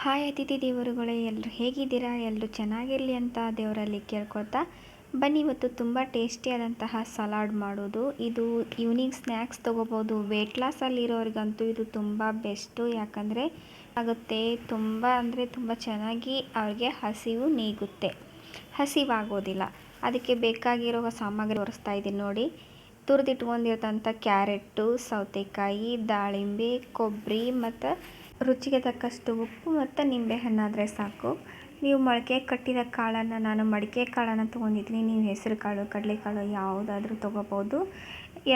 Hi ಅತಿಥಿ ದೇವರುಗಳೇ, ಎಲ್ಲರೂ ಹೇಗಿದ್ದೀರಾ? ಎಲ್ಲರೂ ಚೆನ್ನಾಗಿರಲಿ ಅಂತ ದೇವರಲ್ಲಿ ಕೇಳ್ಕೊಳ್ತಾ ಬನ್ನಿ. ಇವತ್ತು ತುಂಬ ಟೇಸ್ಟಿಯಾದಂತಹ ಸಲಾಡ್ ಮಾಡೋದು. ಇದು ಈವ್ನಿಂಗ್ ಸ್ನ್ಯಾಕ್ಸ್ ತೊಗೋಬೋದು. ವೆಯ್ಟ್ ಲಾಸಲ್ಲಿರೋರಿಗಂತೂ ಇದು ತುಂಬ ಬೆಸ್ಟು. ಯಾಕಂದರೆ ಆಗುತ್ತೆ, ತುಂಬ ಅಂದರೆ ತುಂಬ ಚೆನ್ನಾಗಿ ಅವ್ರಿಗೆ ಹಸಿವು ನೀಗುತ್ತೆ, ಹಸಿವಾಗೋದಿಲ್ಲ. ಅದಕ್ಕೆ ಬೇಕಾಗಿರೋ ಸಾಮಗ್ರಿ ತೋರಿಸ್ತಾ ಇದ್ದೀನಿ ನೋಡಿ. ತುರಿದಿಟ್ಕೊಂಡಿರೋಂಥ ಕ್ಯಾರೆಟು, ಸೌತೆಕಾಯಿ, ದಾಳಿಂಬೆ, ಕೊಬ್ಬರಿ ಮತ್ತು ರುಚಿಗೆ ತಕ್ಕಷ್ಟು ಉಪ್ಪು ಮತ್ತು ನಿಂಬೆಹಣ್ಣಾದರೆ ಸಾಕು. ನೀವು ಮೊಳಕೆ ಕಟ್ಟಿದ ಕಾಳನ್ನು, ನಾನು ಮಡಿಕೆ ಕಾಳನ್ನು ತೊಗೊಂಡಿದ್ದೀನಿ. ನೀವು ಹೆಸರು ಕಾಳು, ಕಡಲೆಕಾಳು ಯಾವುದಾದ್ರೂ ತೊಗೋಬೋದು.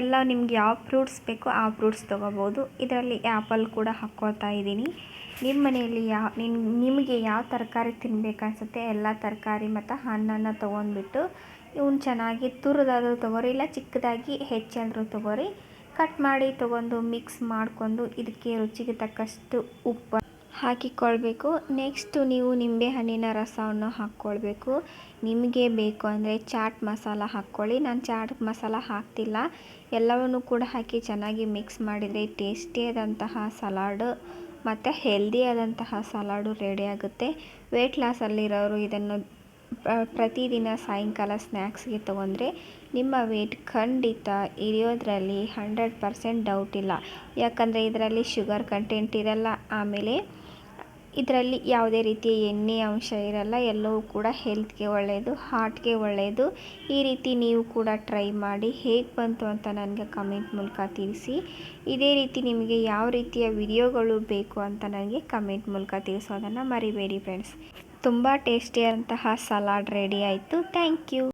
ಎಲ್ಲ ನಿಮ್ಗೆ ಯಾವ ಫ್ರೂಟ್ಸ್ ಬೇಕೋ ಆ ಫ್ರೂಟ್ಸ್ ತೊಗೋಬೋದು. ಇದರಲ್ಲಿ ಆ್ಯಪಲ್ ಕೂಡ ಹಾಕ್ಕೊಳ್ತಾ ಇದ್ದೀನಿ. ನಿಮ್ಮ ಮನೆಯಲ್ಲಿ ನಿಮಗೆ ಯಾವ ತರಕಾರಿ ತಿನ್ಬೇಕು ಅನಿಸುತ್ತೆ ಎಲ್ಲ ತರಕಾರಿ ಮತ್ತು ಹಣ್ಣನ್ನು ತೊಗೊಂಡ್ಬಿಟ್ಟು ಇವನ್ನ ಚೆನ್ನಾಗಿ ತುರಿದಾದರೂ ತೊಗೋರಿ, ಇಲ್ಲ ಚಿಕ್ಕದಾಗಿ ಹೆಚ್ಚಾದರೂ ತೊಗೋರಿ. ಕಟ್ ಮಾಡಿ ತೊಗೊಂಡು ಮಿಕ್ಸ್ ಮಾಡಿಕೊಂಡು ಇದಕ್ಕೆ ರುಚಿಗೆ ತಕ್ಕಷ್ಟು ಉಪ್ಪು ಹಾಕಿಕೊಳ್ಬೇಕು. ನೆಕ್ಸ್ಟು ನೀವು ನಿಂಬೆಹಣ್ಣಿನ ರಸವನ್ನು ಹಾಕ್ಕೊಳ್ಬೇಕು. ನಿಮಗೆ ಬೇಕು ಅಂದರೆ ಚಾಟ್ ಮಸಾಲ ಹಾಕ್ಕೊಳ್ಳಿ. ನಾನು ಚಾಟ್ ಮಸಾಲ ಹಾಕ್ತಿಲ್ಲ. ಎಲ್ಲವನ್ನೂ ಕೂಡ ಹಾಕಿ ಚೆನ್ನಾಗಿ ಮಿಕ್ಸ್ ಮಾಡಿದರೆ ಟೇಸ್ಟಿಯಾದಂತಹ ಸಲಾಡು ಮತ್ತು ಹೆಲ್ದಿಯಾದಂತಹ ಸಲಾಡು ರೆಡಿಯಾಗುತ್ತೆ. ವೆಯ್ಟ್ ಲಾಸಲ್ಲಿರೋರು ಇದನ್ನು ಪ್ರತಿದಿನ ಸಾಯಂಕಾಲ ಸ್ನ್ಯಾಕ್ಸ್ಗೆ ತೊಗೊಂಡ್ರೆ ನಿಮ್ಮ ವೆಯ್ಟ್ ಖಂಡಿತ ಇಳಿಯೋದ್ರಲ್ಲಿ 100% ಡೌಟ್ ಇಲ್ಲ. ಯಾಕಂದರೆ ಇದರಲ್ಲಿ ಶುಗರ್ ಕಂಟೆಂಟ್ ಇರಲ್ಲ, ಆಮೇಲೆ ಇದರಲ್ಲಿ ಯಾವುದೇ ರೀತಿಯ ಎಣ್ಣೆ ಅಂಶ ಇರಲ್ಲ. ಎಲ್ಲವೂ ಕೂಡ ಹೆಲ್ತ್ಗೆ ಒಳ್ಳೆಯದು, ಹಾರ್ಟ್ಗೆ ಒಳ್ಳೆಯದು. ಈ ರೀತಿ ನೀವು ಕೂಡ ಟ್ರೈ ಮಾಡಿ ಹೇಗೆ ಬಂತು ಅಂತ ನನಗೆ ಕಮೆಂಟ್ ಮೂಲಕ ತಿಳಿಸಿ. ಇದೇ ರೀತಿ ನಿಮಗೆ ಯಾವ ರೀತಿಯ ವಿಡಿಯೋಗಳು ಬೇಕು ಅಂತ ನನಗೆ ಕಮೆಂಟ್ ಮೂಲಕ ತಿಳಿಸೋದನ್ನು ಮರಿಬೇಡಿ ಫ್ರೆಂಡ್ಸ್. ತುಂಬ ಟೇಸ್ಟಿಯಾದಂತಹ ಸಲಾಡ್ ರೆಡಿ ಆಯಿತು. Thank you.